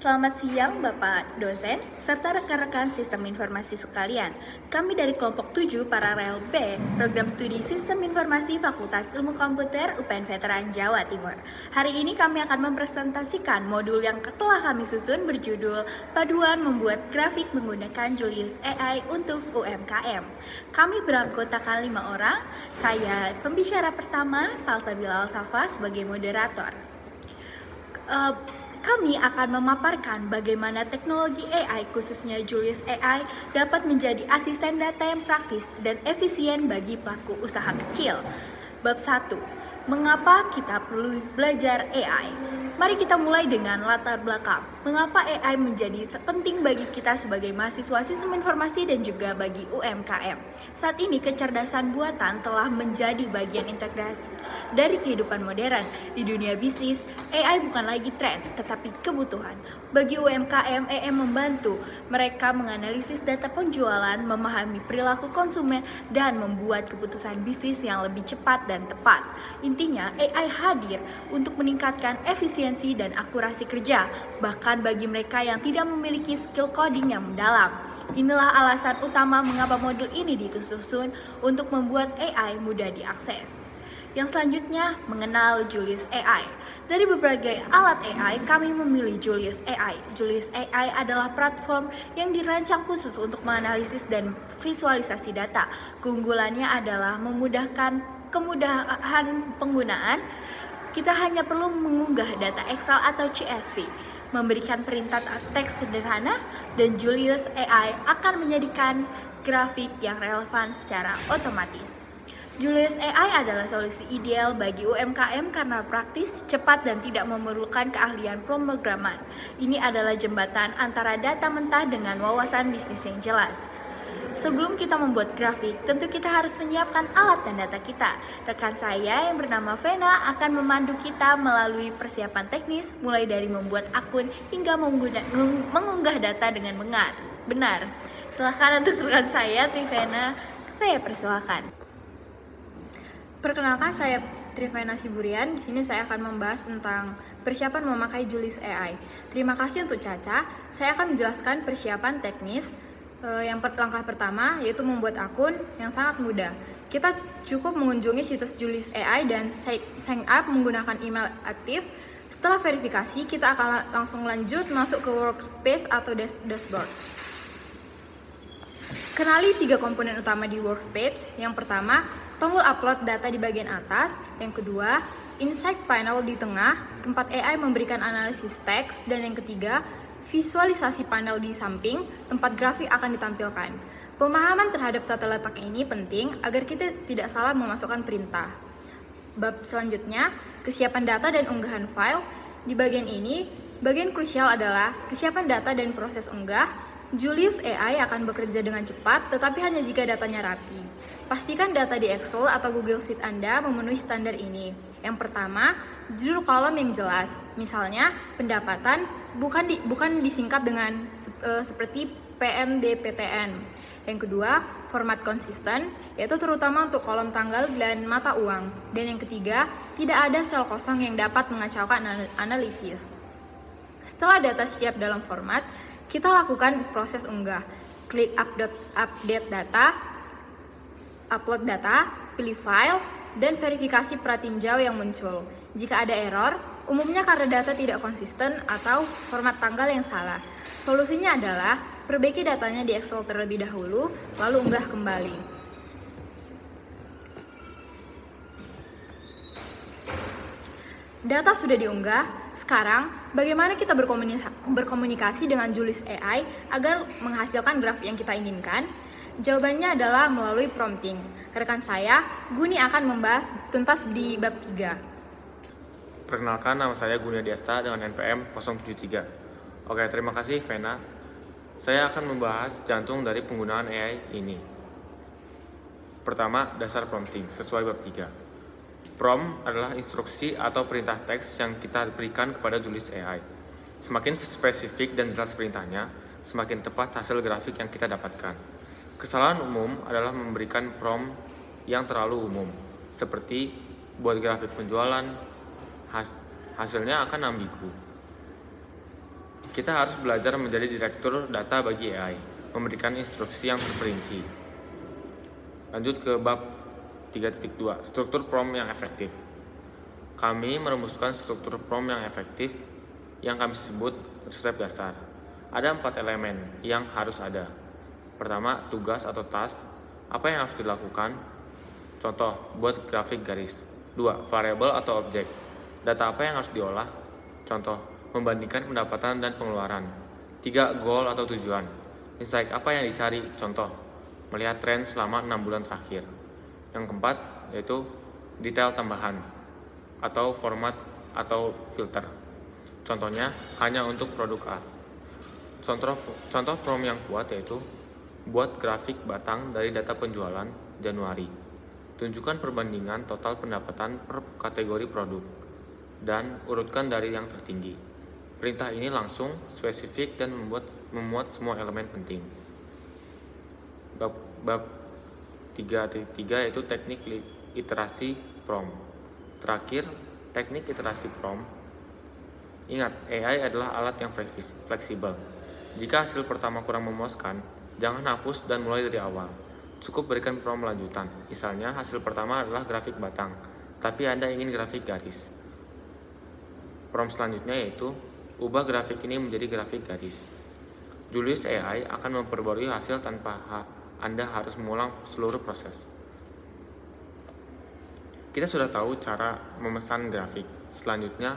Selamat siang Bapak dosen, serta rekan-rekan sistem informasi sekalian. Kami dari kelompok 7 Paralel B, Program Studi Sistem Informasi Fakultas Ilmu Komputer UPN Veteran Jawa Timur. Hari ini kami akan mempresentasikan modul yang telah kami susun berjudul Paduan Membuat Grafik Menggunakan Julius AI untuk UMKM. Kami beranggotakan 5 orang, saya pembicara pertama, Salsabila Al-Safa sebagai moderator. Kami akan memaparkan bagaimana teknologi AI, khususnya Julius AI, dapat menjadi asisten data yang praktis dan efisien bagi pelaku usaha kecil. Bab 1. Mengapa kita perlu belajar AI? Mari kita mulai dengan latar belakang. Mengapa AI menjadi penting bagi kita sebagai mahasiswa sistem informasi dan juga bagi UMKM? Saat ini kecerdasan buatan telah menjadi bagian integrasi dari kehidupan modern. Di dunia bisnis, AI bukan lagi tren, tetapi kebutuhan. Bagi UMKM, AI membantu mereka menganalisis data penjualan, memahami perilaku konsumen, dan membuat keputusan bisnis yang lebih cepat dan tepat. Intinya, AI hadir untuk meningkatkan efisiensi dan akurasi kerja, bahkan bagi mereka yang tidak memiliki skill coding yang mendalam. Inilah alasan utama mengapa modul ini disusun untuk membuat AI mudah diakses. Yang selanjutnya, mengenal Julius AI. Dari berbagai alat AI, kami memilih Julius AI. Julius AI adalah platform yang dirancang khusus untuk menganalisis dan visualisasi data. Keunggulannya adalah kemudahan penggunaan. Kita hanya perlu mengunggah data Excel atau CSV, memberikan perintah teks sederhana, dan Julius AI akan menjadikan grafik yang relevan secara otomatis. Julius AI adalah solusi ideal bagi UMKM karena praktis, cepat, dan tidak memerlukan keahlian pemrograman. Ini adalah jembatan antara data mentah dengan wawasan bisnis yang jelas. Sebelum kita membuat grafik, tentu kita harus menyiapkan alat dan data kita. Rekan saya yang bernama Vena akan memandu kita melalui persiapan teknis, mulai dari membuat akun hingga mengunggah data dengan benar. Silakan untuk rekan saya, Trivena, saya persilakan. Perkenalkan, saya Trivena Siburian. Di sini saya akan membahas tentang persiapan memakai Julius AI. Terima kasih untuk Caca. Saya akan menjelaskan persiapan teknis. Langkah pertama yaitu membuat akun yang sangat mudah. Kita cukup mengunjungi situs Julius AI dan sign up menggunakan email aktif. Setelah verifikasi, kita akan langsung lanjut masuk ke workspace atau dashboard. Kenali 3 komponen utama di workspace. Yang pertama, tombol upload data di bagian atas. Yang kedua, insight panel di tengah, tempat AI memberikan analisis teks. Dan yang ketiga, visualisasi panel di samping, tempat grafik akan ditampilkan. Pemahaman terhadap tata letak ini penting agar kita tidak salah memasukkan perintah. Bab selanjutnya, kesiapan data dan unggahan file. Di bagian ini, bagian krusial adalah kesiapan data dan proses unggah. Julius AI akan bekerja dengan cepat, tetapi hanya jika datanya rapi. Pastikan data di Excel atau Google Sheet Anda memenuhi standar ini. Yang pertama, judul kolom yang jelas. Misalnya, pendapatan bukan disingkat dengan seperti PNDPTN. Yang kedua, format konsisten, yaitu terutama untuk kolom tanggal dan mata uang. Dan yang ketiga, tidak ada sel kosong yang dapat mengacaukan analisis. Setelah data siap dalam format, kita lakukan proses unggah. Klik update data, upload data, pilih file, dan verifikasi pratinjau yang muncul. Jika ada error, umumnya karena data tidak konsisten atau format tanggal yang salah. Solusinya adalah perbaiki datanya di Excel terlebih dahulu, lalu unggah kembali. Data sudah diunggah. Sekarang, bagaimana kita berkomunikasi dengan Julius AI agar menghasilkan grafik yang kita inginkan? Jawabannya adalah melalui prompting. Rekan saya, Guni akan membahas tuntas di bab 3. Perkenalkan, nama saya Guni Adiasta dengan NPM 073. Oke, terima kasih Vena. Saya akan membahas jantung dari penggunaan AI ini. Pertama, dasar prompting sesuai bab 3. Prompt adalah instruksi atau perintah teks yang kita berikan kepada Julius AI. Semakin spesifik dan jelas perintahnya, semakin tepat hasil grafik yang kita dapatkan. Kesalahan umum adalah memberikan prompt yang terlalu umum, seperti buat grafik penjualan, hasilnya akan ambigu. Kita harus belajar menjadi direktur data bagi AI, memberikan instruksi yang terperinci. Lanjut ke bab 3.2, struktur prompt yang efektif. Kami merumuskan struktur prompt yang efektif yang kami sebut resep dasar. Ada 4 elemen yang harus ada. Pertama, tugas atau task. Apa yang harus dilakukan? Contoh, buat grafik garis. 2, variabel atau objek. Data apa yang harus diolah? Contoh, membandingkan pendapatan dan pengeluaran. 3, goal atau tujuan. Insight apa yang dicari? Contoh, melihat tren selama 6 bulan terakhir. Yang keempat, yaitu detail tambahan atau format atau filter. Contohnya, hanya untuk produk A. Contoh prompt yang kuat yaitu buat grafik batang dari data penjualan Januari. Tunjukkan perbandingan total pendapatan per kategori produk dan urutkan dari yang tertinggi. Perintah ini langsung, spesifik, dan memuat semua elemen penting. Bab 3.3 yaitu teknik iterasi prompt. Terakhir, teknik iterasi prompt. Ingat, AI adalah alat yang fleksibel. Jika hasil pertama kurang memuaskan, jangan hapus dan mulai dari awal. Cukup berikan prompt lanjutan. Misalnya, hasil pertama adalah grafik batang, tapi Anda ingin grafik garis. Prompt selanjutnya yaitu, ubah grafik ini menjadi grafik garis. Julius AI akan memperbarui hasil tanpa Anda harus mengulang seluruh proses. Kita sudah tahu cara memesan grafik. Selanjutnya,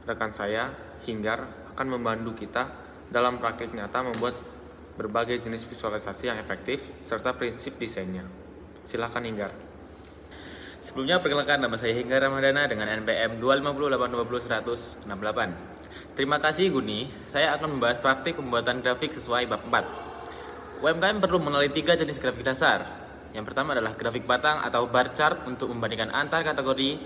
rekan saya, Hinggar, akan membantu kita dalam praktik nyata membuat berbagai jenis visualisasi yang efektif serta prinsip desainnya. Silakan Hinggar. Sebelumnya perkenalkan, nama saya Hinggar Ramadana dengan NPM 250820168. Terima kasih Guni, saya akan membahas praktik pembuatan grafik sesuai bab 4. UMKM perlu mengenali 3 jenis grafik dasar. Yang pertama adalah grafik batang atau bar chart untuk membandingkan antar kategori.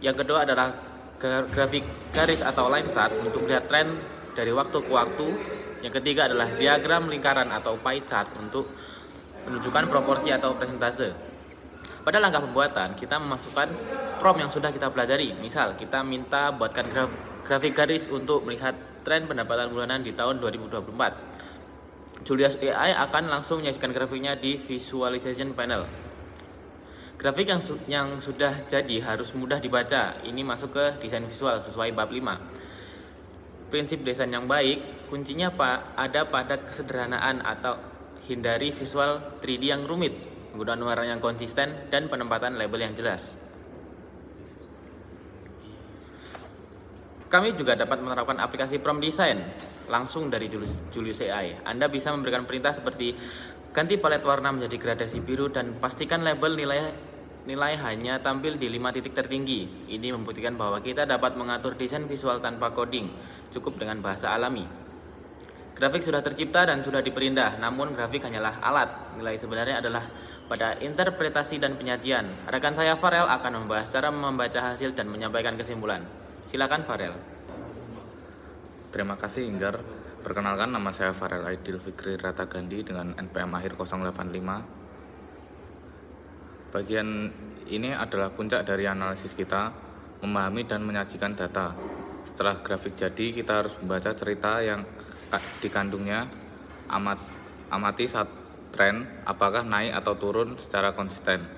Yang kedua adalah grafik garis atau line chart untuk melihat tren dari waktu ke waktu. Yang ketiga adalah diagram lingkaran atau pie chart untuk menunjukkan proporsi atau persentase. Pada langkah pembuatan, kita memasukkan prompt yang sudah kita pelajari. Misal, kita minta buatkan grafik garis untuk melihat tren pendapatan bulanan di tahun 2024. Julius AI akan langsung menyajikan grafiknya di visualization panel. Grafik yang sudah jadi harus mudah dibaca. Ini masuk ke desain visual sesuai bab 5. Prinsip desain yang baik, kuncinya ada pada kesederhanaan atau hindari visual 3D yang rumit, penggunaan warna yang konsisten, dan penempatan label yang jelas. Kami juga dapat menerapkan aplikasi prompt design langsung dari Julius AI. Anda bisa memberikan perintah seperti ganti palet warna menjadi gradasi biru dan pastikan label nilai hanya tampil di 5 titik tertinggi. Ini membuktikan bahwa kita dapat mengatur desain visual tanpa coding, cukup dengan bahasa alami. Grafik sudah tercipta dan sudah diperindah, namun grafik hanyalah alat. Nilai sebenarnya adalah pada interpretasi dan penyajian. Rekan saya Farel akan membahas cara membaca hasil dan menyampaikan kesimpulan. Silakan Farel. Terima kasih Hinggar. Perkenalkan, nama saya Farel Aidil Fikri Ratagandhi dengan NPM akhir 085. Bagian ini adalah puncak dari analisis kita, memahami dan menyajikan data. Setelah grafik jadi, kita harus membaca cerita yang dikandungnya, amati saat tren, apakah naik atau turun secara konsisten.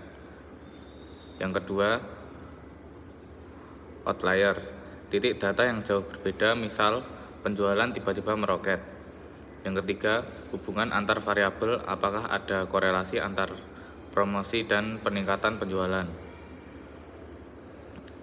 Yang kedua, outliers, titik data yang jauh berbeda, misal penjualan tiba-tiba meroket. Yang ketiga, hubungan antar variabel, apakah ada korelasi antar promosi dan peningkatan penjualan.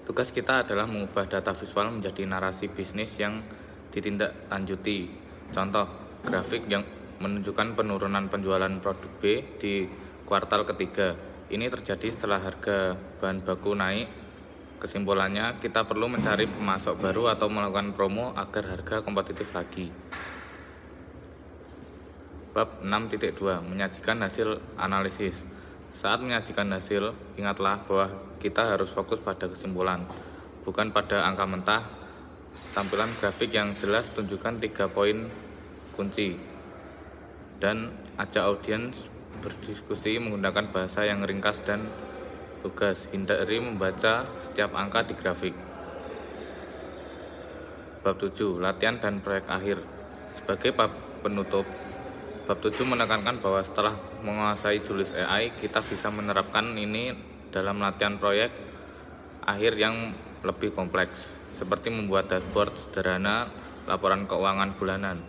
Tugas kita adalah mengubah data visual menjadi narasi bisnis yang ditindaklanjuti. Contoh, grafik yang menunjukkan penurunan penjualan produk B di kuartal ketiga. Ini terjadi setelah harga bahan baku naik. Kesimpulannya, kita perlu mencari pemasok baru atau melakukan promo agar harga kompetitif lagi. Bab 6.2, menyajikan hasil analisis. Saat menyajikan hasil, ingatlah bahwa kita harus fokus pada kesimpulan, bukan pada angka mentah. Tampilan grafik yang jelas tunjukkan 3 poin kunci dan ajak audiens berdiskusi menggunakan bahasa yang ringkas dan lugas. Hindari membaca setiap angka di grafik. Bab 7, latihan dan proyek akhir. Sebagai bab penutup, bab 7 menekankan bahwa setelah menguasai Julius AI, kita bisa menerapkan ini dalam latihan proyek akhir yang lebih kompleks, seperti membuat dashboard sederhana, laporan keuangan bulanan.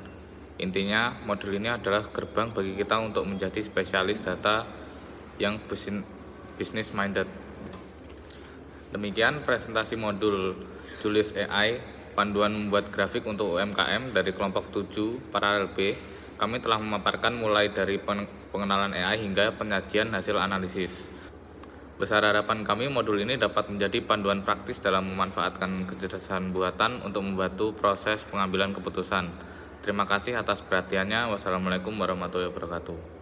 Intinya, modul ini adalah gerbang bagi kita untuk menjadi spesialis data yang business minded. Demikian presentasi modul Julius AI, panduan membuat grafik untuk UMKM dari kelompok 7 paralel B. Kami telah memaparkan mulai dari pengenalan AI hingga penyajian hasil analisis. Besar harapan kami modul ini dapat menjadi panduan praktis dalam memanfaatkan kecerdasan buatan untuk membantu proses pengambilan keputusan. Terima kasih atas perhatiannya. Wassalamualaikum warahmatullahi wabarakatuh.